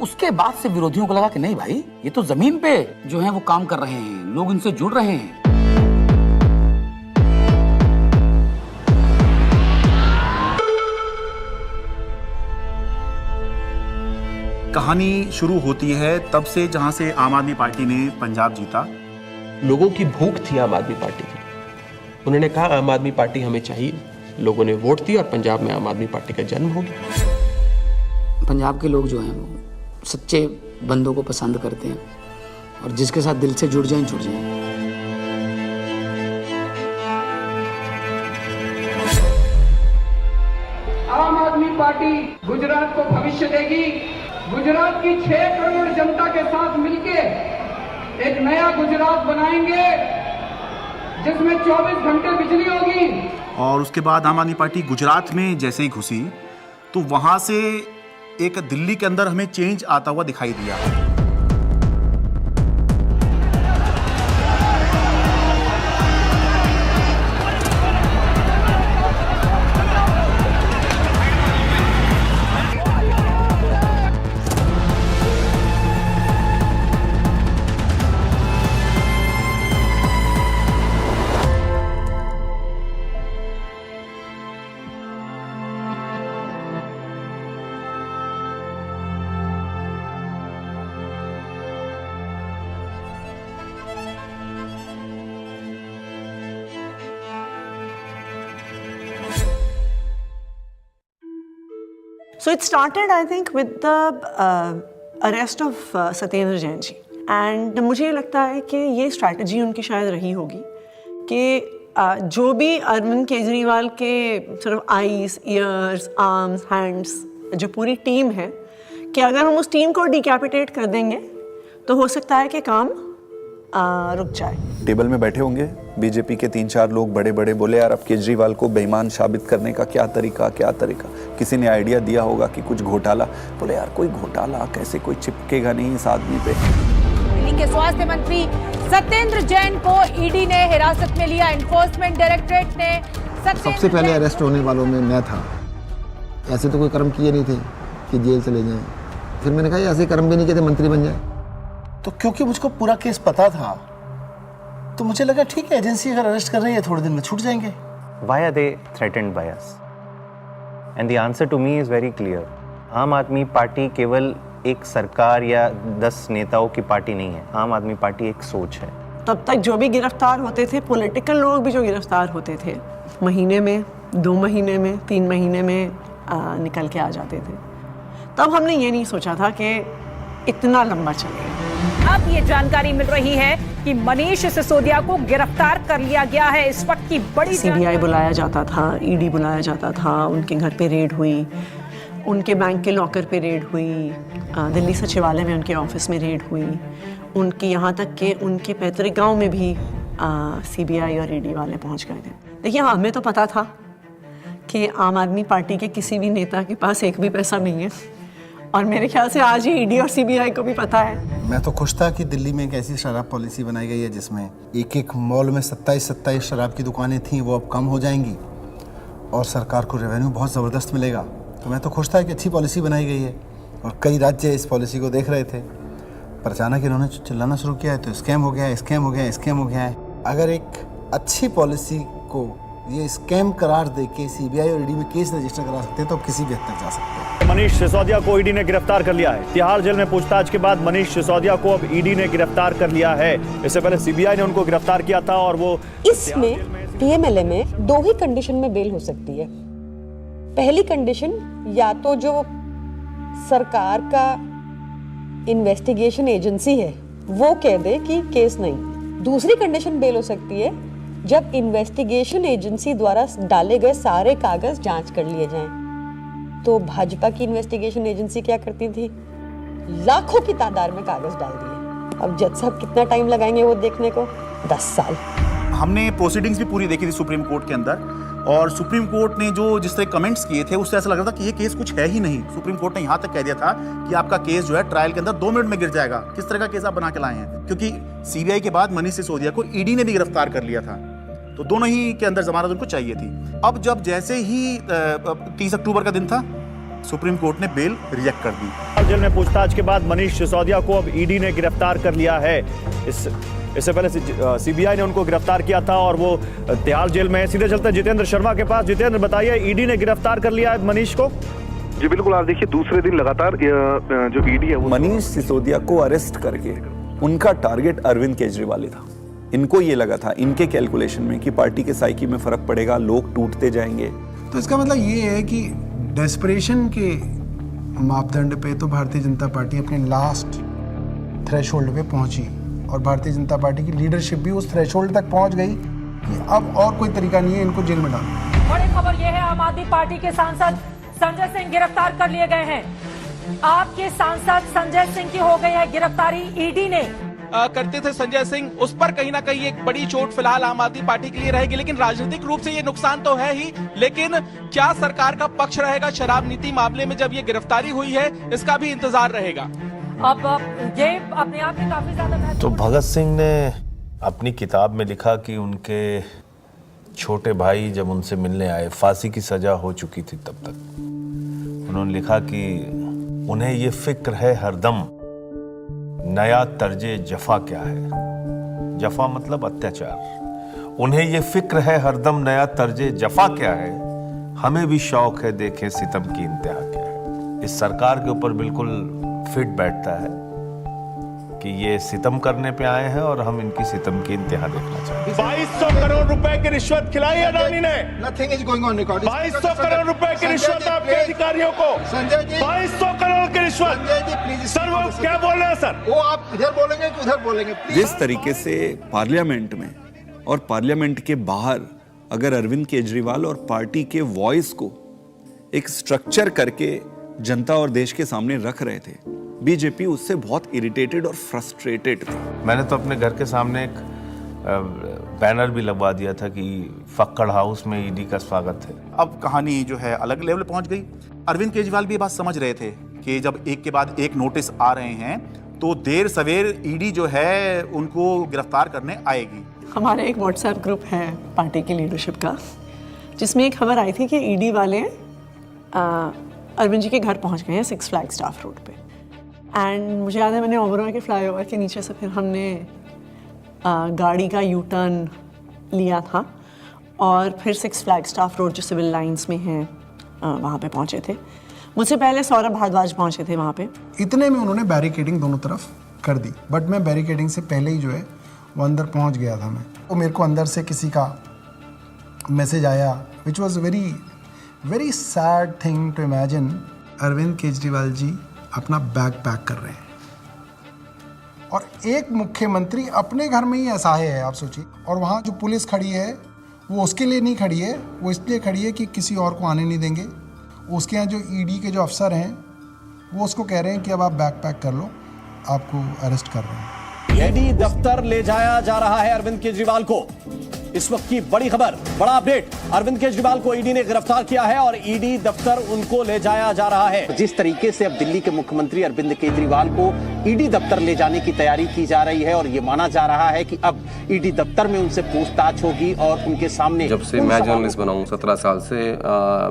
उसके बाद से विरोधियों को लगा कि नहीं भाई, ये तो जमीन पे जो है वो काम कर रहे हैं, लोग इनसे जुड़ रहे हैं। कहानी शुरू होती है तब से जहां से आम आदमी पार्टी ने पंजाब जीता। लोगों की भूख थी आम आदमी पार्टी की, उन्होंने कहा आम आदमी पार्टी हमें चाहिए, लोगों ने वोट दिया और पंजाब में आम आदमी पार्टी का जन्म हो गया। पंजाब के लोग जो हैं वो सच्चे बंदों को पसंद करते हैं और जिसके साथ दिल से जुड़ जाएं जुड़ जाएं। आम आदमी पार्टी गुजरात को भविष्य देगी। गुजरात की 6 करोड़ जनता के साथ मिलके एक नया गुजरात बनाएंगे जिसमें 24 घंटे बिजली होगी। और उसके बाद आम आदमी पार्टी गुजरात में जैसे ही घुसी तो वहां से एक दिल्ली के अंदर हमें चेंज आता हुआ दिखाई दिया। So it started, I think, with the arrest of Satyendra Jain ji, and मुझे ये लगता है कि ये स्ट्रैटेजी उनकी शायद रही होगी कि जो भी अरविंद केजरीवाल के सिर्फ आईज, ईयर्स, आर्म्स, हैंड्स, जो पूरी टीम है, कि अगर हम उस टीम को डिकैपिटेट कर देंगे तो हो सकता है कि काम रुक जाए। टेबल में बैठे होंगे बीजेपी के 3-4 लोग बड़े बड़े, बोले यार अब केजरीवाल को बेईमान साबित करने का क्या तरीका। किसी ने आइडिया दिया होगा कि कुछ घोटाला, बोले यार कोई घोटाला कैसे, कोई चिपकेगा नहीं इस आदमी पे। दिल्ली के स्वास्थ्य मंत्री सत्येंद्र जैन को ईडी ने हिरासत में लिया। एनफोर्समेंट डायरेक्टरेट ने सबसे पहले अरेस्ट होने वालों में मैं था। ऐसे तो कोई कर्म किए नहीं थे कि जेल चले जाएं। फिर मैंने कहा ऐसे कर्म भी नहीं किए थे मंत्री बन जाए। तो क्योंकि मुझको पूरा केस पता था तो मुझे लगा ठीक है, एजेंसी अगर अरेस्ट कर रही है थोड़े दिन में छूट जाएंगे। Why are they threatened by us? And the answer to me is very clear. आम आदमी पार्टी केवल एक सरकार या 10 नेताओं की पार्टी नहीं है। आम आदमी पार्टी एक सोच है। तब तक जो भी गिरफ्तार होते थे, पॉलिटिकल लोग भी जो गिरफ्तार होते थे, महीने में, 2 महीने में, 3 महीने में निकल के आ जाते थे। तब हमने ये नहीं सोचा था कि इतना लंबा चलेगा। अब ये जानकारी मिल रही है कि मनीष सिसोदिया को गिरफ्तार कर लिया गया है। इस वक्त की बड़ी सीबीआई बुलाया जाता था, ईडी बुलाया जाता था, उनके घर पे रेड हुई, उनके बैंक के लॉकर पे रेड हुई, दिल्ली सचिवालय में उनके ऑफिस में रेड हुई, उनकी यहाँ तक कि उनके पैतृक गांव में भी सीबीआई और ईडी वाले पहुँच गए थे। देखिए हमें तो पता था कि आम आदमी पार्टी के किसी भी नेता के पास एक भी पैसा नहीं है, और मेरे ख्याल से आज ही ईडी और सीबीआई को भी पता है। मैं तो खुश था कि दिल्ली में एक ऐसी शराब पॉलिसी बनाई गई है जिसमें एक मॉल में 27 शराब की दुकानें थीं, वो अब कम हो जाएंगी और सरकार को रेवेन्यू बहुत ज़बरदस्त मिलेगा। तो मैं तो खुश था कि अच्छी पॉलिसी बनाई गई है और कई राज्य इस पॉलिसी को देख रहे थे, पर अचानक इन्होंने चिल्लाना शुरू किया है तो स्कैम हो गया है, स्कैम हो गया है, स्कैम हो गया है। अगर एक अच्छी पॉलिसी को ये स्कैम करार दे के सीबीआई और ईडी में केस रजिस्टर करा सकते हैं तो किसी भी हद तक जा सकते हैं। मनीष सिसोदिया को ईडी ने गिरफ्तार कर लिया है। तिहाड़ जेल में पूछताछ के बाद मनीष सिसोदिया को अब ईडी ने गिरफ्तार कर लिया है। इससे पहले सीबीआई ने उनको गिरफ्तार किया था और वो इसमें पीएमएलए में 2 ही कंडीशन में बेल हो सकती है। पहली कंडीशन, या तो जो सरकार का इन्वेस्टिगेशन एजेंसी है वो कह दे कि केस नहीं। दूसरी कंडीशन बेल हो सकती है जब इन्वेस्टिगेशन एजेंसी द्वारा डाले गए सारे कागज जांच कर लिए जाएं। तो भाजपा की इन्वेस्टिगेशन एजेंसी क्या करती थी, लाखों की तादाद में कागज डाल दिए। अब जज साहब कितना टाइम लगाएंगे वो देखने को, 10 साल। हमने प्रोसीडिंग्स भी पूरी देखी थी सुप्रीम कोर्ट के अंदर, और सुप्रीम कोर्ट ने जो जिस तरह कमेंट्स किए थे उससे ऐसा लग रहा था कि ये केस कुछ है ही नहीं। सुप्रीम कोर्ट ने यहाँ तक कह दिया था कि आपका केस जो है ट्रायल के अंदर 2 मिनट में गिर जाएगा। किस तरह का केस आप बना के लाए हैं, क्योंकि सीबीआई के बाद मनीष सिसोदिया को ईडी ने भी गिरफ्तार कर लिया था, तो दोनों ही के अंदर जमानत उनको चाहिए थी। अब जब जैसे ही 30 अक्टूबर का दिन था सुप्रीम कोर्ट ने बेल रिजेक्ट कर दी। तिहाड़ जेल में पूछताछ के बाद मनीष सिसोदिया को अब ईडी ने गिरफ्तार कर लिया है। इससे पहले सीबीआई ने उनको गिरफ्तार किया था और वो तिहाड़ जेल में है। सीधे चलते जितेंद्र शर्मा के पास। जितेंद्र, बताइए, ईडी ने गिरफ्तार कर लिया है मनीष को? जी बिल्कुल, आप देखिए दूसरे दिन लगातार जो ईडी है वो मनीष सिसोदिया को अरेस्ट करके उनका टारगेट अरविंद केजरीवाल ही था। इनको ये लगा था, इनके कैलकुलेशन में, कि पार्टी के साइकी में फर्क पड़ेगा, लोग टूटते जाएंगे। तो इसका मतलब ये है कि डेस्परेशन के मापदंड पे तो भारतीय जनता पार्टी अपने लास्ट थ्रेशोल्ड पे पहुंची और भारतीय जनता पार्टी की लीडरशिप भी उस थ्रेशोल्ड तक पहुंच गई कि अब और कोई तरीका नहीं है इनको जेल में डालना। बड़ी खबर यह है, आम आदमी पार्टी के सांसद संजय सिंह गिरफ्तार कर लिए गए हैं। आपके सांसद संजय सिंह की हो गई है गिरफ्तारी। ईडी ने करते थे संजय सिंह, उस पर कहीं ना कहीं एक बड़ी चोट फिलहाल आम आदमी पार्टी के लिए रहेगी, लेकिन राजनीतिक रूप से ये नुकसान तो है ही, लेकिन क्या सरकार का पक्ष रहेगा शराब नीति मामले में जब ये गिरफ्तारी हुई है, इसका भी इंतजार रहेगा। अब ये अपने आप में काफी ज्यादा तो भगत सिंह ने अपनी किताब में लिखा कि उनके छोटे भाई जब उनसे मिलने आए, फांसी की सजा हो चुकी थी तब तक, उन्होंने लिखा कि उन्हें ये फिक्र है हरदम नया तर्जे जफा क्या है। जफा मतलब अत्याचार। उन्हें ये फिक्र है हरदम नया तर्जे जफा क्या है। हमें भी शौक है देखें सितम की इंतहा क्या है। इस सरकार के ऊपर बिल्कुल फिट बैठता है कि ये सितम करने पे आए हैं और हम इनकी सितम की इंतहा देखना चाहते हैं। 2200 करोड़ रुपए की रिश्वत खिलाई अडानी ने। Nothing is going on record. 2200 crore रुपए की रिश्वत आपके अधिकारियों को। संजय जी, 2200 करोड़ की रिश्वत। संजय जी प्लीज। सर वो क्या बोल रहे हैं सर? वो आप इधर बोलेंगे कि उधर बोलेंगे? जिस तरीके से पार्लियामेंट में और पार्लियामेंट के बाहर अगर अरविंद केजरीवाल और पार्टी के वॉइस को एक स्ट्रक्चर करके जनता और देश के सामने रख रहे थे, बीजेपी उससे बहुत इरिटेटेड और फ्रस्ट्रेटेड थी। मैंने तो अपने घर के सामने एक बैनर भी लगवा दिया था कि फक्कड़ हाउस में ईडी का स्वागत है। अब कहानी जो है अलग लेवल पहुंच गई। अरविंद केजरीवाल भी ये बात समझ रहे थे कि जब एक के बाद एक नोटिस आ रहे हैं तो देर सवेर ईडी जो है उनको गिरफ्तार करने आएगी। हमारा एक व्हाट्सएप ग्रुप है पार्टी की लीडरशिप का, जिसमें एक खबर आई थी कि ईडी वाले अरविंद जी के घर पहुंच गए हैं 6 फ्लैग स्टाफ रोड पे। एंड मुझे याद है मैंने ओबरॉय के फ्लाईओवर के नीचे से फिर हमने गाड़ी का यू टर्न लिया था और फिर 6 फ्लैग स्टाफ रोड जो सिविल लाइंस में है वहाँ पे पहुँचे थे। मुझसे पहले सौरभ भारद्वाज पहुँचे थे वहाँ पे। इतने में उन्होंने बैरिकेडिंग दोनों तरफ कर दी, बट मैं बैरिकेडिंग से पहले ही जो है वो अंदर पहुँच गया था। मैं तो मेरे को अंदर से किसी का मैसेज आया which was very sad thing to imagine. Arvind Kejriwal ji अपना बैग पैक कर रहे हैं और एक मुख्यमंत्री अपने घर में ही असहाय है, आप सोचिए। और वहाँ जो पुलिस खड़ी है वो उसके लिए नहीं खड़ी है, वो इसलिए खड़ी है कि किसी और को आने नहीं देंगे। उसके यहाँ जो ईडी के जो अफसर हैं वो उसको कह रहे हैं कि अब आप बैग पैक कर लो, आपको अरेस्ट कर रहे हैं। ईडी दफ्तर ले जाया जा रहा है अरविंद केजरीवाल को। इस वक्त की बड़ी खबर, बड़ा अपडेट, अरविंद केजरीवाल को ईडी ने गिरफ्तार किया है और ईडी दफ्तर उनको ले जाया जा रहा है। जिस तरीके से अब दिल्ली के मुख्यमंत्री अरविंद केजरीवाल को ईडी दफ्तर ले जाने की तैयारी की जा रही है और ये माना जा रहा है कि अब ईडी दफ्तर में उनसे पूछताछ होगी और उनके सामने। जब से मैं जर्नलिस्ट बना हूं 17 साल से,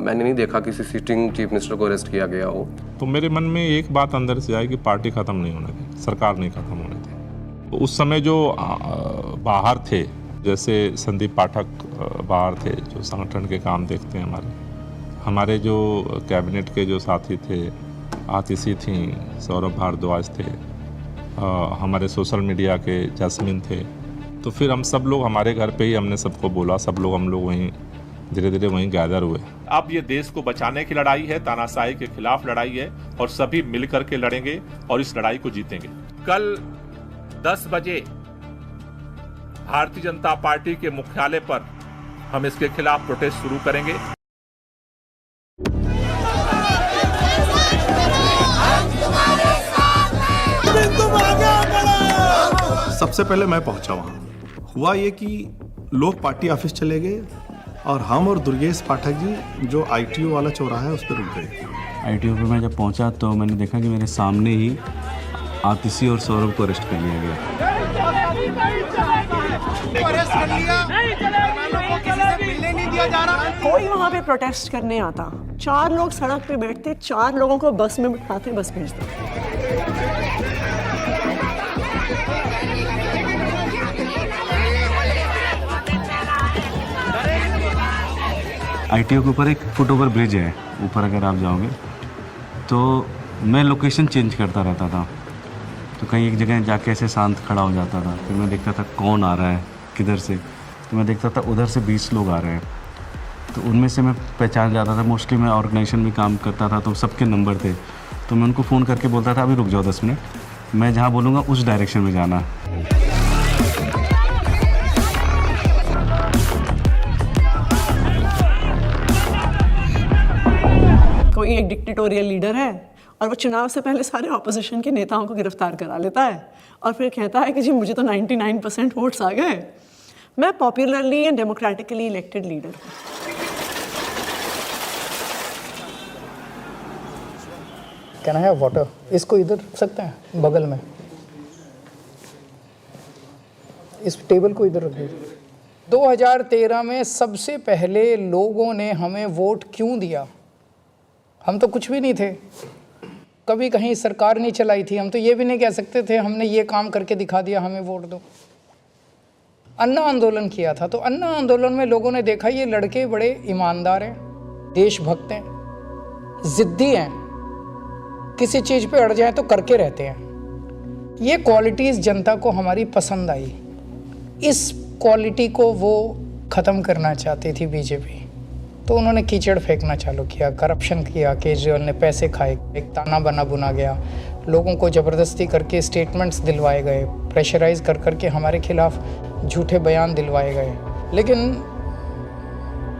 मैंने नहीं देखा किसी सिटिंग चीफ मिनिस्टर को अरेस्ट किया गया हो। तो मेरे मन में एक बात अंदर से आई कि पार्टी खत्म नहीं होने दी, सरकार नहीं खत्म होने दी। उस समय जो बाहर थे, जैसे संदीप पाठक बाहर थे जो संगठन के काम देखते हैं, हमारे जो कैबिनेट के जो साथी थे, आतिशी थी, सौरभ भारद्वाज थे, हमारे सोशल मीडिया के जैस्मिन थे। तो फिर हम सब लोग हमारे घर पे ही हमने सबको बोला, हम लोग वहीं धीरे धीरे वहीं गैदर हुए। अब ये देश को बचाने की लड़ाई है, तानाशाही के खिलाफ लड़ाई है और सभी मिलकर के लड़ेंगे और इस लड़ाई को जीतेंगे। कल 10 बजे भारतीय जनता पार्टी के मुख्यालय पर हम इसके खिलाफ प्रोटेस्ट शुरू करेंगे। सबसे पहले मैं पहुंचा वहां। हुआ ये कि लोग पार्टी ऑफिस चले गए और हम और दुर्गेश पाठक जी जो ITO वाला चौराहा है उस पर रुक गए। ITO पे मैं जब पहुंचा तो मैंने देखा कि मेरे सामने ही आतिशी और सौरभ को अरेस्ट कर लिया गया। अरेस्ट कर लिया, किसी से मिलने नहीं दिया जा रहा है। कोई वहाँ पे प्रोटेस्ट करने आता, 4 लोग सड़क पे बैठते, 4 लोगों को बस में बिठाते, बस भेजते। ITO के ऊपर एक फुटओवर ब्रिज है, ऊपर अगर आप जाओगे तो मैं लोकेशन चेंज करता रहता था, तो कहीं एक जगह जाके ऐसे शांत खड़ा हो जाता था, फिर मैं देखता था कौन आ रहा है किधर से, तो मैं देखता था उधर से 20 लोग आ रहे हैं, तो उनमें से मैं पहचान जाता था। मोस्टली मैं ऑर्गेनाइजेशन में काम करता था तो सबके नंबर थे, तो मैं उनको फ़ोन करके बोलता था अभी रुक जाओ 10 मिनट, मैं जहाँ बोलूँगा उस डायरेक्शन में जाना। कोई एक डिक्टेटोरियल लीडर है और वो चुनाव से पहले सारे ऑपोजिशन के नेताओं को गिरफ्तार करा लेता है और फिर कहता है कि जी मुझे तो 99% वोट्स आ गए, मैं popularly and democratically elected leader हूँ। कहना है वाटर, इसको इधर रख सकते हैं बगल में, इस टेबल को इधर रख दीजिए। 2013 में सबसे पहले लोगों ने हमें वोट क्यों दिया? हम तो कुछ भी नहीं थे, कभी कहीं सरकार नहीं चलाई थी, हम तो ये भी नहीं कह सकते थे हमने ये काम करके दिखा दिया हमें वोट दो। अन्ना आंदोलन किया था, तो अन्ना आंदोलन में लोगों ने देखा ये लड़के बड़े ईमानदार हैं, देशभक्त हैं, जिद्दी हैं, किसी चीज़ पे अड़ जाए तो करके रहते हैं। ये क्वालिटीज़ जनता को हमारी पसंद आई। इस क्वालिटी को वो ख़त्म करना चाहती थी बीजेपी, तो उन्होंने कीचड़ फेंकना चालू किया, करप्शन किया, केजरीवाल ने पैसे खाए, एक ताना बना बुना गया, लोगों को ज़बरदस्ती करके स्टेटमेंट्स दिलवाए गए, प्रेशराइज कर करके हमारे खिलाफ झूठे बयान दिलवाए गए। लेकिन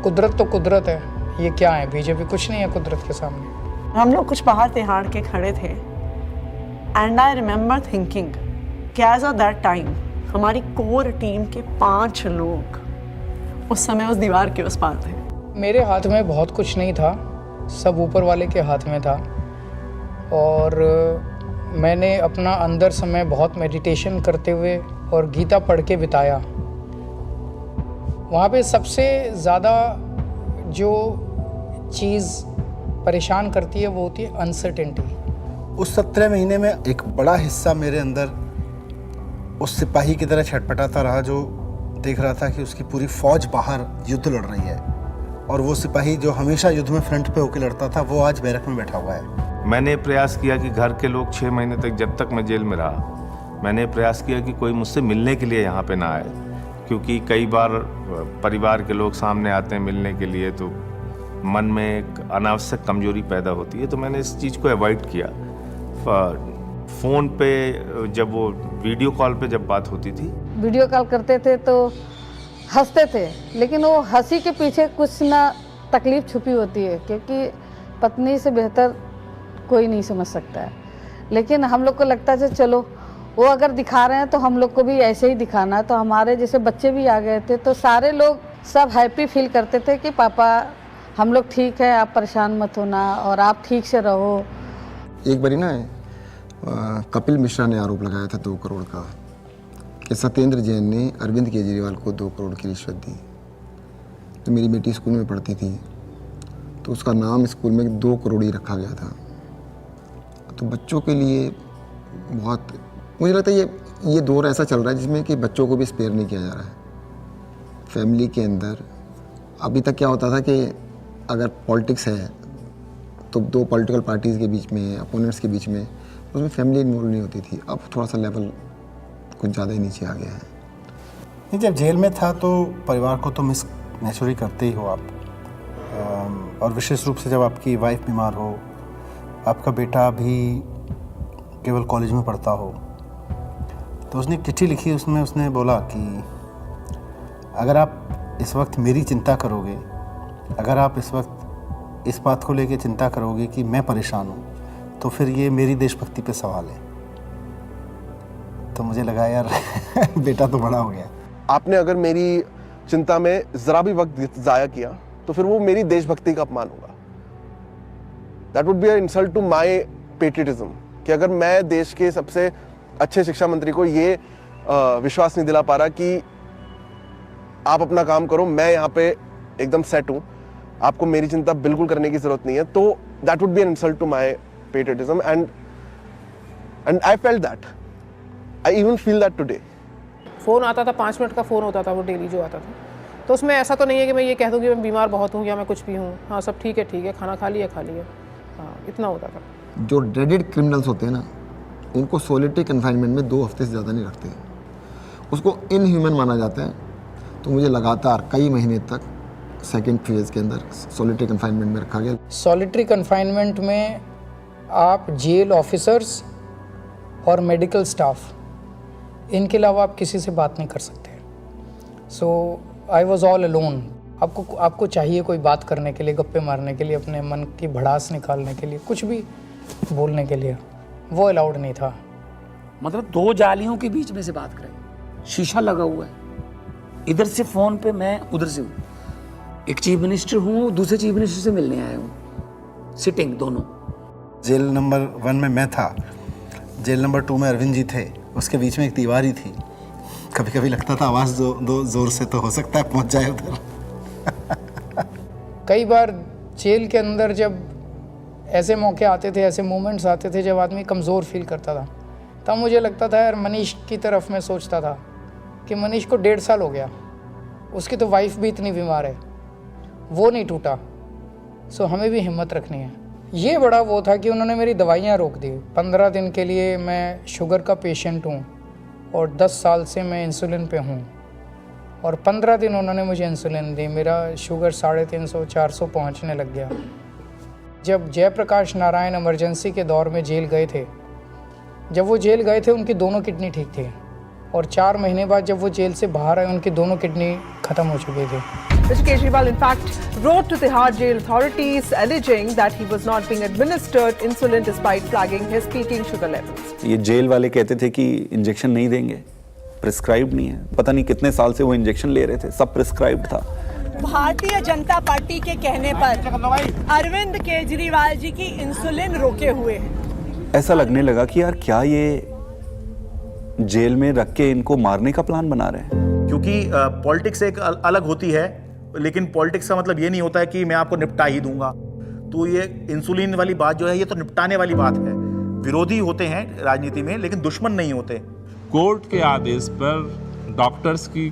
कुदरत तो कुदरत है, ये क्या है, बीजेपी कुछ नहीं है कुदरत के सामने। हम लोग कुछ बाहर तिहाड़ के खड़े थे एंड आई रिमेंबर थिंकिंग कि एज ऑफ दैट टाइम हमारी कोर टीम के 5 लोग उस समय उस दीवार के उस पार थे। मेरे हाथ में बहुत कुछ नहीं था, सब ऊपर वाले के हाथ में था, और मैंने अपना अंदर समय बहुत मेडिटेशन करते हुए और गीता पढ़ के बिताया। वहाँ पे सबसे ज़्यादा जो चीज़ परेशान करती है वो होती है अनसर्टेनिटी। उस 17 महीने में एक बड़ा हिस्सा मेरे अंदर उस सिपाही की तरह छटपटाता रहा जो देख रहा था कि उसकी पूरी फौज बाहर युद्ध लड़ रही है, और वो सिपाही जो हमेशा युद्ध में फ्रंट पे होकर लड़ता था वो आज बैरक में बैठा हुआ है। मैंने प्रयास किया कि घर के लोग 6 महीने तक, जब तक मैं जेल में रहा, मैंने प्रयास किया कि कोई मुझसे मिलने के लिए यहाँ पे ना आए, क्योंकि कई बार परिवार के लोग सामने आते हैं मिलने के लिए तो मन में एक अनावश्यक कमजोरी पैदा होती है, तो मैंने इस चीज़ को अवॉइड किया। फ़ोन पे जब वो वीडियो कॉल पे जब बात होती थी, वीडियो कॉल करते थे तो हंसते थे, लेकिन वो हंसी के पीछे कुछ ना तकलीफ छुपी होती है, क्योंकि पत्नी से बेहतर कोई नहीं समझ सकता है। लेकिन हम लोग को लगता है चलो वो अगर दिखा रहे हैं तो हम लोग को भी ऐसे ही दिखाना। तो हमारे जैसे बच्चे भी आ गए थे, तो सारे लोग सब हैप्पी फील करते थे कि पापा हम लोग ठीक है, आप परेशान मत होना और आप ठीक से रहो। एक बारी ना कपिल मिश्रा ने आरोप लगाया था 2 करोड़ का कि सत्येंद्र जैन ने अरविंद केजरीवाल को 2 करोड़ की रिश्वत दी। तो मेरी बेटी स्कूल में पढ़ती थी, तो उसका नाम स्कूल में 2 करोड़ ही रखा गया था। तो बच्चों के लिए बहुत, मुझे लगता है ये दौर ऐसा चल रहा है जिसमें कि बच्चों को भी स्पेयर नहीं किया जा रहा है। फैमिली के अंदर अभी तक क्या होता था कि अगर पॉलिटिक्स है तो 2 पॉलिटिकल पार्टीज़ के बीच में, अपोनेंट्स के बीच में, उसमें फैमिली इन्वॉल्व नहीं होती थी। अब थोड़ा सा लेवल कुछ ज़्यादा ही नीचे आ गया है। नहीं, जब जेल में था तो परिवार को तो मिस नेचुरली करते ही हो आप, और विशेष रूप से जब आपकी वाइफ बीमार हो, आपका बेटा भी केवल कॉलेज में पढ़ता हो। तो उसने चिट्ठी लिखी, उसमें उसने बोला कि अगर आप इस वक्त मेरी चिंता करोगे, अगर आप इस वक्त इस बात को लेके चिंता करोगे कि मैं परेशान हूँ, तो फिर ये मेरी देशभक्ति पे सवाल है। तो मुझे लगा यार बेटा तो बड़ा हो गया। आपने अगर मेरी चिंता में जरा भी वक्त जाया किया तो फिर वो मेरी देशभक्ति का अपमान होगा। That would be a insult to my patriotism, कि अगर मैं देश के सबसे अच्छे शिक्षा मंत्री को ये विश्वास नहीं दिला पा रहा कि आप अपना काम करो, मैं यहाँ पे एकदम सेट हूँ, आपको मेरी चिंता बिल्कुल करने की जरूरत नहीं है, तो that would be an insult to my patriotism and I felt that, I even feel that today. Phone आता था, 5 मिनट का फ़ोन होता था वो डेली जो आता था, तो उसमें ऐसा तो नहीं है कि मैं ये कह दूँ कि मैं बीमार बहुत हूँ या मैं कुछ भी हूँ, हाँ सब ठीक है, खाना खा लिया, हाँ इतना होता था। जो ड्रेडेड क्रिमिनल्स होते हैं ना, उनको सोलिटरी कन्फाइनमेंट में 2 हफ्ते से ज़्यादा नहीं रखते, उसको इनह्यूमन माना जाता है। तो मुझे लगातार कई महीने तक सेकेंड फेज़ के अंदर सॉलिटरी कन्फाइनमेंट में रखा गया। सॉलिटरी कन्फाइनमेंट में आप जेल ऑफिसर्स और मेडिकल स्टाफ, इनके अलावा आप किसी से बात नहीं कर सकते। सो आई वॉज ऑल अलोन। आपको चाहिए कोई बात करने के लिए, गप्पे मारने के लिए, अपने मन की भड़ास निकालने के लिए, कुछ भी बोलने के लिए, वो अलाउड नहीं था। मतलब 2 जालियों के बीच में से बात करें, शीशा लगा हुआ है, इधर से फोन पे मैं, उधर से हूँ, एक चीफ मिनिस्टर हूँ, दूसरे चीफ मिनिस्टर से मिलने आया हूँ, सिटिंग दोनों। जेल नंबर 1 में मैं था, जेल नंबर 2 में अरविंद जी थे, उसके बीच में एक दीवार ही थी। कभी कभी लगता था आवाज़ दो जोर से तो हो सकता है पहुँच जाए उधर। कई बार जेल के अंदर जब ऐसे मौके आते थे, ऐसे मोमेंट्स आते थे जब आदमी कमज़ोर फील करता था, तब मुझे लगता था यार मनीष की तरफ मैं सोचता था कि मनीष को 1.5 साल हो गया, उसकी तो वाइफ भी इतनी बीमार है, वो नहीं टूटा, सो हमें भी हिम्मत रखनी है। ये बड़ा वो था कि उन्होंने मेरी दवाइयाँ रोक दी। 15 दिन के लिए मैं शुगर का पेशेंट हूँ और 10 साल से मैं इंसुलिन पे हूँ, और 15 दिन उन्होंने मुझे इंसुलिन दी, मेरा शुगर 350-400 पहुँचने लग गया। जब जयप्रकाश नारायण इमरजेंसी के दौर में जेल गए थे, जब वो जेल गए थे उनकी दोनों किडनी ठीक थी, और 4 महीने बाद जब वो जेल से बाहर आए उनकी दोनों किडनी खत्म हो चुकी थी। Mr. Kejriwal, in fact, wrote to Tihar jail authorities alleging that he was not being administered insulin despite flagging his peaking sugar levels. ये जेल वाले कहते थे कि इंजेक्शन नहीं देंगे, प्रिस्क्राइब नहीं है, पता नहीं कितने साल से वो इंजेक्शन ले रहे थे, सब प्रिस्क्राइब था। भारतीय जनता पार्टी के कहने पर अरविंद केजरीवाल जी की इंसुलिन रोके हुए हैं। ऐसा लगने लगा कि यार क्या ये जेल में रख के इनको मारने का प्लान बना रहे हैं। क्योंकि पॉलिटिक्स एक अलग होती है, लेकिन पॉलिटिक्स का मतलब ये नहीं होता है कि मैं आपको निपटा ही दूंगा। तो ये इंसुलिन वाली बात जो है, ये तो निपटाने वाली बात है। विरोधी होते हैं राजनीति में, लेकिन दुश्मन नहीं होते। कोर्ट के आदेश पर डॉक्टर्स की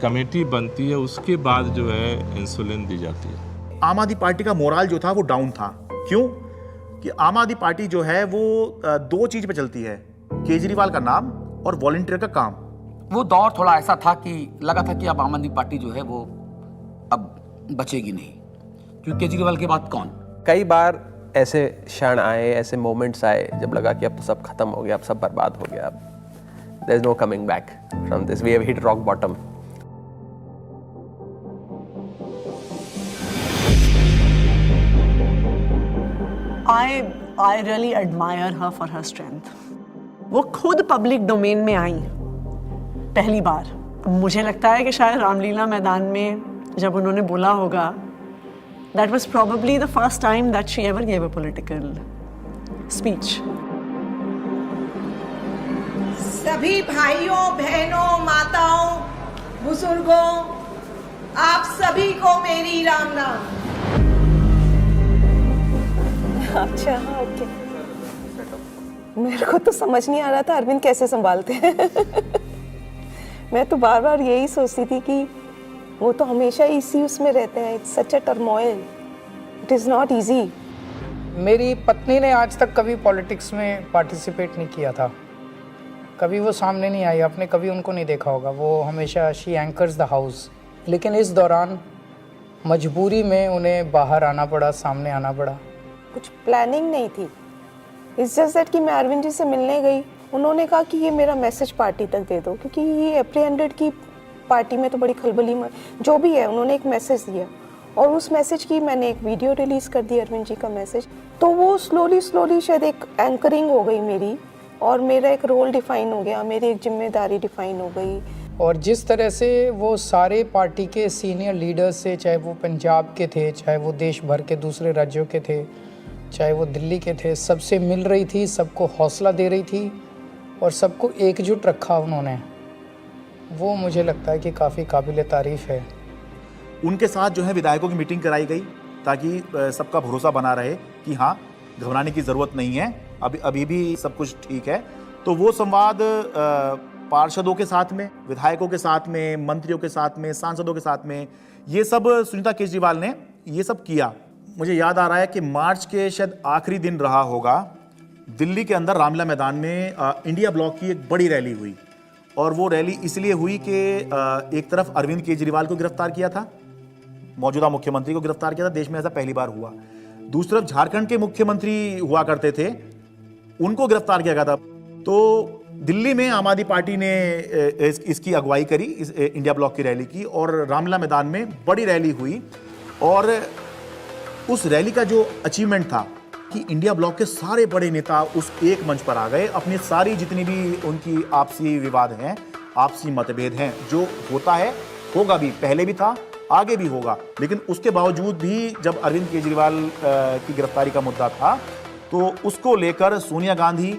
कमेटी बनती है, उसके बाद जो है इंसुलिन दी जाती है। आम आदमी पार्टी का मोराल जो था वो डाउन था। क्यों? कि आम आदमी पार्टी जो है वो 2 चीज पे चलती है, केजरीवाल का नाम और वॉलंटियर का काम। वो दौर थोड़ा ऐसा था कि लगा था कि अब आम आदमी पार्टी जो है वो अब बचेगी नहीं, क्योंकि केजरीवाल के बाद कौन। कई बार ऐसे क्षण आए, ऐसे मोमेंट्स आए जब लगा कि अब तो सब खत्म हो गया, अब सब बर्बाद हो गया, अब there is no coming back from this, we have hit rock bottom. I really admire her for her strength. वो खुद पब्लिक डोमेन में आई पहली बार। मुझे लगता है कि शायद रामलीला मैदान में जब उन्होंने बोला होगा, that was probably the first time that she ever gave a political speech. सभी भाइयों, बहनों, माताओं, बुजुर्गों, आप सभी को मेरी राम नाम। अच्छा, ओके। मेरे को तो समझ नहीं आ रहा था अरविंद कैसे संभालते हैं। मैं तो बार बार यही सोचती थी कि वो तो हमेशा इसी उसमें रहते हैं। It's such a turmoil, it is not easy. मेरी पत्नी ने आज तक कभी पॉलिटिक्स में पार्टिसिपेट नहीं किया था, कभी वो सामने नहीं आई, आपने कभी उनको नहीं देखा होगा। वो हमेशा शी एंकर्स द हाउस, लेकिन इस दौरान मजबूरी में उन्हें बाहर आना पड़ा, सामने आना पड़ा। कुछ प्लानिंग नहीं थी, इट्स जस्ट दैट कि मैं अरविंद जी से मिलने गई, उन्होंने कहा कि ये मेरा मैसेज पार्टी तक दे दो, क्योंकि ये एप्रीहेंडेड की पार्टी में तो बड़ी खलबली जो भी है। उन्होंने एक मैसेज दिया और उस मैसेज की मैंने एक वीडियो रिलीज़ कर दी, अरविंद जी का मैसेज। तो वो स्लोली शायद एक एंकरिंग हो गई मेरी, और मेरा एक रोल डिफाइन हो गया, मेरी एक जिम्मेदारी डिफाइन हो गई। और जिस तरह से वो सारे पार्टी के सीनियर लीडर्स से, चाहे वो पंजाब के थे, चाहे वो देश भर के दूसरे राज्यों के थे, चाहे वो दिल्ली के थे, सबसे मिल रही थी, सबको हौसला दे रही थी और सबको एकजुट रखा उन्होंने। वो मुझे लगता है कि काफ़ी काबिल तारीफ़ है। उनके साथ जो है विधायकों की मीटिंग कराई गई ताकि सबका भरोसा बना रहे कि हाँ, घबराने की ज़रूरत नहीं है, अभी भी सब कुछ ठीक है। तो वो संवाद पार्षदों के साथ में, विधायकों के साथ में, मंत्रियों के साथ में, सांसदों के साथ में, ये सब सुनीता केजरीवाल ने ये सब किया। मुझे याद आ रहा है कि मार्च के शायद आखिरी दिन रहा होगा, दिल्ली के अंदर रामलीला मैदान में इंडिया ब्लॉक की एक बड़ी रैली हुई और वो रैली इसलिए हुई कि एक तरफ अरविंद केजरीवाल को गिरफ्तार किया था, मौजूदा मुख्यमंत्री को गिरफ्तार किया था, देश में ऐसा पहली बार हुआ। दूसरी तरफ झारखंड के मुख्यमंत्री हुआ करते थे, उनको गिरफ्तार किया गया था। तो दिल्ली में आम आदमी पार्टी ने इसकी अगुवाई करी, इस इंडिया ब्लॉक की रैली की, और रामलीला मैदान में बड़ी रैली हुई। और उस रैली का जो अचीवमेंट था कि इंडिया ब्लॉक के सारे बड़े नेता उस एक मंच पर आ गए, अपनी सारी जितनी भी उनकी आपसी विवाद हैं, आपसी मतभेद हैं, जो होता है, होगा भी, पहले भी था, आगे भी होगा, लेकिन उसके बावजूद भी जब अरविंद केजरीवाल की गिरफ्तारी का मुद्दा था तो उसको लेकर सोनिया गांधी,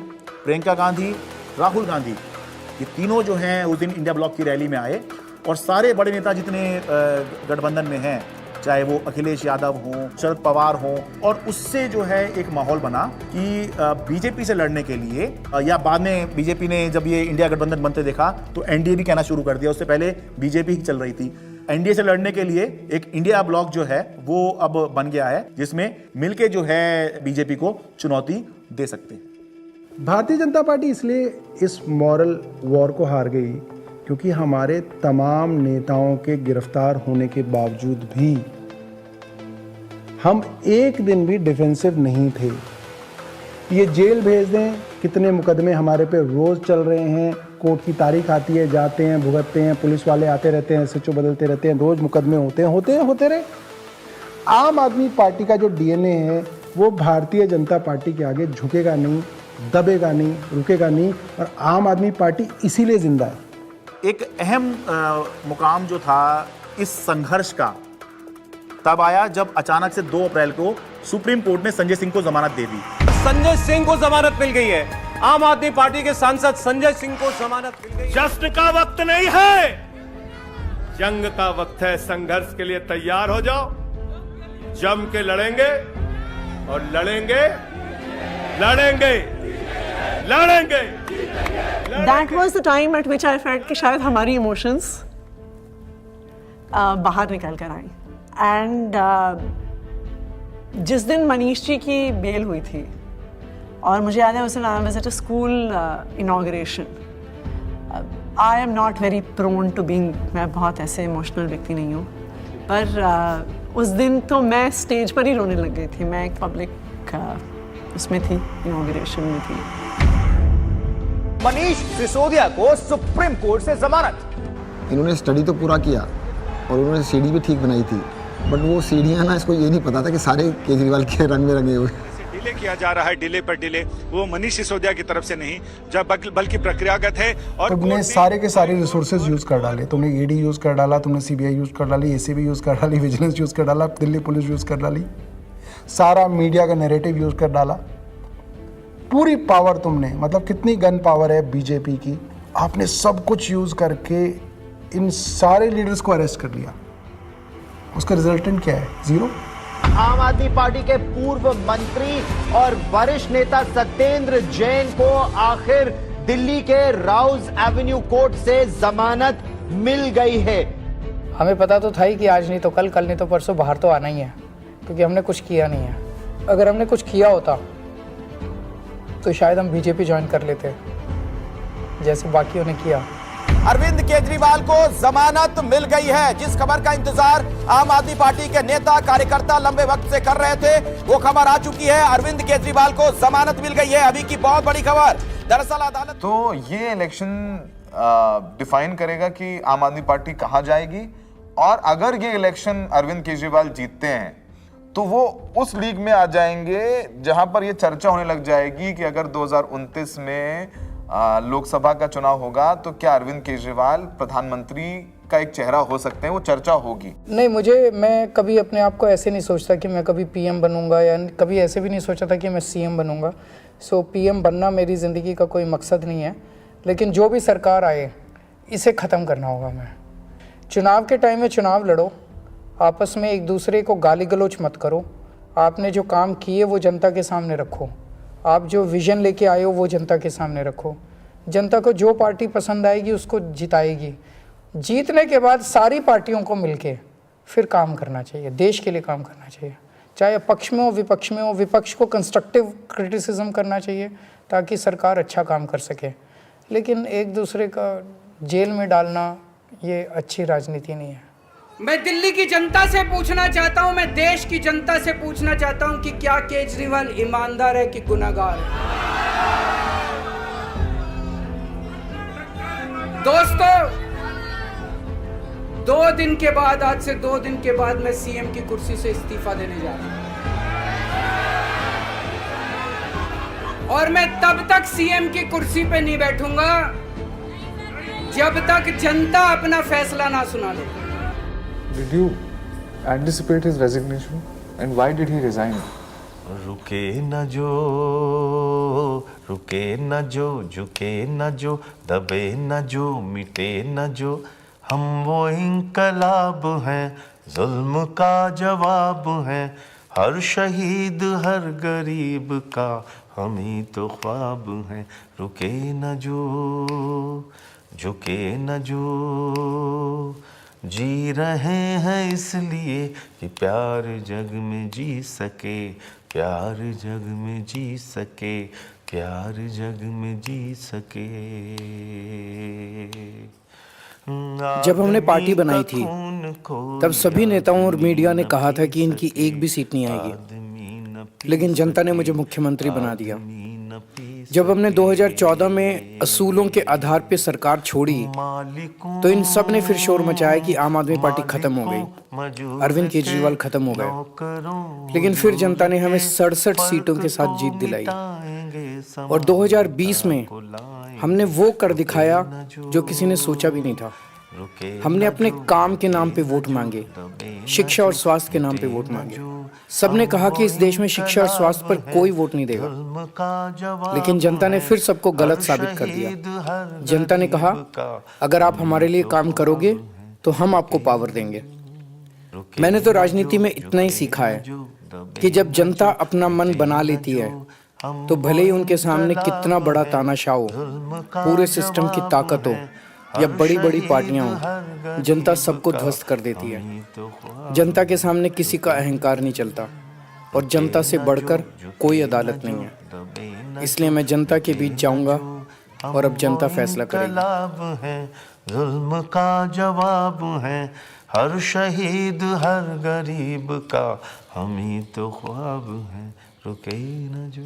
प्रियंका गांधी, राहुल गांधी, ये तीनों जो हैं उस दिन इंडिया ब्लॉक की रैली में आए और सारे बड़े नेता जितने गठबंधन में हैं, चाहे वो अखिलेश यादव हों, शरद पवार हों, और उससे जो है एक माहौल बना कि बीजेपी से लड़ने के लिए, या बाद में बीजेपी ने जब ये इंडिया गठबंधन बनते देखा तो एनडीए भी कहना शुरू कर दिया, उससे पहले बीजेपी ही चल रही थी। एनडीए से लड़ने के लिए एक इंडिया ब्लॉक जो है वो अब बन गया है, जिसमें मिलके जो है बीजेपी को चुनौती दे सकते हैं। भारतीय जनता पार्टी इसलिए इस मॉरल वॉर को हार गई क्योंकि हमारे तमाम नेताओं के गिरफ्तार होने के बावजूद भी हम एक दिन भी डिफेंसिव नहीं थे। ये जेल भेज दें, कितने मुकदमे हमारे पे रोज चल रहे हैं, कोर्ट की तारीख आती है, जाते हैं, भुगतते हैं, पुलिस वाले आते रहते हैं, एसएचओ बदलते रहते हैं, रोज मुकदमे होते रहे। आम आदमी पार्टी का जो डीएनए है वो भारतीय जनता पार्टी के आगे झुकेगा नहीं, दबेगा नहीं, रुकेगा नहीं, और आम आदमी पार्टी इसीलिए जिंदा है। एक अहम मुकाम जो था इस संघर्ष का तब आया जब अचानक से 2 अप्रैल को सुप्रीम कोर्ट ने संजय सिंह को जमानत दे दी। संजय सिंह को जमानत मिल गई है। आम आदमी पार्टी के सांसद संजय सिंह को जमानत मिल गई। जश्न का वक्त नहीं है, जंग का वक्त है। संघर्ष के लिए तैयार हो जाओ, जम के लड़ेंगे और लड़ेंगे। That was the time at which I felt कि शायद हमारी इमोशंस बाहर निकल कर आई। एंड जिस दिन मनीष जी की बेल हुई थी और मुझे याद है उस दिन I was at a school inauguration, I am not very prone to being, मैं बहुत ऐसे इमोशनल व्यक्ति नहीं हूँ, पर उस दिन तो मैं स्टेज पर ही रोने लग गई थी। मैं एक पब्लिक उसमें थी, इनॉग्रेशन में थी। मनीष सिसोदिया को सुप्रीम कोर्ट से जमानत। इन्होंने स्टडी तो पूरा किया और उन्होंने सीढ़ी भी ठीक बनाई थी, बट वो सीढ़ियाँ ना, इसको ये नहीं पता था कि सारे केजरीवाल के रंग में रंगे हुए। डिले किया जा रहा है, डिले पर डिले, वो मनीष सिसोदिया की तरफ से नहीं, जब बल्कि प्रक्रियागत है। और तुमने सारे के सारे रिसोर्सेज यूज कर डाले, तुमने ईडी यूज कर डाला, तुमने सीबीआई यूज कर डाली, एसीबी यूज कर डाली, विजिलेंस यूज कर डाला, दिल्ली पुलिस यूज कर डाली, सारा मीडिया का नैरेटिव यूज कर डाला, पूरी पावर तुमने, मतलब कितनी गन पावर है बीजेपी की, आपने सब कुछ यूज करके इन सारे लीडर्स को अरेस्ट कर लिया। उसका रिजल्टेंट क्या है? 0। आम आदमी पार्टी के पूर्व मंत्री और वरिष्ठ नेता सत्येंद्र जैन को आखिर दिल्ली के राउज एवेन्यू कोर्ट से जमानत मिल गई है। हमें पता तो था ही कि आज नहीं तो कल, कल नहीं तो परसों बाहर तो आना ही है, क्योंकि हमने कुछ किया नहीं है। अगर हमने कुछ किया होता तो शायद हम बीजेपी ज्वाइन कर लेते, जैसे बाकियों ने किया। अरविंद केजरीवाल को जमानत मिल गई है। जिस खबर का इंतजार आम आदमी पार्टी के नेता कार्यकर्ता लंबे वक्त से कर रहे थे, वो खबर आ चुकी है। अरविंद केजरीवाल को जमानत मिल गई है। अभी की बहुत बड़ी खबर, दरअसल अदालत तो ये इलेक्शन डिफाइन करेगा कि आम आदमी पार्टी कहां जाएगी, और अगर ये इलेक्शन अरविंद केजरीवाल जीतते हैं तो वो उस लीग में आ जाएंगे जहां पर ये चर्चा होने लग जाएगी कि अगर 2029 में लोकसभा का चुनाव होगा तो क्या अरविंद केजरीवाल प्रधानमंत्री का एक चेहरा हो सकते हैं, वो चर्चा होगी। नहीं, मैं कभी अपने आप को ऐसे नहीं सोचता कि मैं कभी पीएम बनूंगा, या कभी ऐसे भी नहीं सोचा था कि मैं सीएम बनूंगा। सो पीएम बनना मेरी ज़िंदगी का कोई मकसद नहीं है, लेकिन जो भी सरकार आए इसे ख़त्म करना होगा। मैं चुनाव के टाइम में चुनाव लड़ो, आपस में एक दूसरे को गाली गलौच मत करो। आपने जो काम किए वो जनता के सामने रखो। आप जो विजन लेके आए हो वो जनता के सामने रखो। जनता को जो पार्टी पसंद आएगी उसको जिताएगी। जीतने के बाद सारी पार्टियों को मिलके फिर काम करना चाहिए, देश के लिए काम करना चाहिए, चाहे पक्ष में हो विपक्ष में हो। विपक्ष को कंस्ट्रक्टिव क्रिटिसिज्म करना चाहिए ताकि सरकार अच्छा काम कर सके, लेकिन एक दूसरे का जेल में डालना ये अच्छी राजनीति नहीं है। मैं दिल्ली की जनता से पूछना चाहता हूं, मैं देश की जनता से पूछना चाहता हूं कि क्या केजरीवाल ईमानदार है कि गुनहगार है? दोस्तों, 2 दिन के बाद, आज से 2 दिन के बाद मैं सीएम की कुर्सी से इस्तीफा देने जा रहा हूं और मैं तब तक सीएम की कुर्सी पे नहीं बैठूंगा जब तक जनता अपना फैसला ना सुना ले। Did you anticipate his resignation and why did he resign? रुके न जो, रुके न जो, झुके न जो, दबे न जो, मिटे न जो, हम वो इंकलाब हैं, जुल्म का जवाब हैं, हर शहीद हर गरीब का हम ही तो ख्वाब हैं। रुके न जो, झुके न जो, जी रहे हैं इसलिए कि प्यार जग में जी सके, प्यार जग में जी सके, प्यार जग में जी सके। जब हमने पार्टी बनाई थी तब सभी नेताओं और मीडिया ने कहा था कि इनकी एक भी सीट नहीं आएगी, लेकिन जनता ने मुझे मुख्यमंत्री बना दिया। जब हमने 2014 में असूलों के आधार पर सरकार छोड़ी तो इन सब ने फिर शोर मचाया कि आम आदमी पार्टी खत्म हो गई, अरविंद केजरीवाल खत्म हो गए। लेकिन फिर जनता ने हमें 67 सीटों के साथ जीत दिलाई और 2020 में हमने वो कर दिखाया जो किसी ने सोचा भी नहीं था। हमने अपने काम के नाम पे वोट मांगे, शिक्षा और स्वास्थ्य के नाम पे वोट मांगे। सबने कहा कि इस देश में शिक्षा और स्वास्थ्य पर कोई वोट नहीं देगा, लेकिन जनता ने फिर सबको गलत साबित कर दिया। जनता ने कहा, अगर आप हमारे लिए काम करोगे तो हम आपको पावर देंगे। मैंने तो राजनीति में इतना ही सीखा है कि जब जनता अपना मन बना लेती है तो भले ही उनके सामने कितना बड़ा तानाशाह हो, पूरे सिस्टम की ताकत हो या बड़ी बड़ी पार्टियां हों, जनता सबको ध्वस्त कर देती है। जनता के सामने किसी का अहंकार नहीं चलता और जनता से बढ़कर कोई अदालत नहीं है। इसलिए मैं जनता के बीच जाऊंगा और अब जनता फैसला करेगी। जुल्म का जवाब है, हर शहीद हर गरीब का हम ही तो ख्वाब हैं। रुके न जो।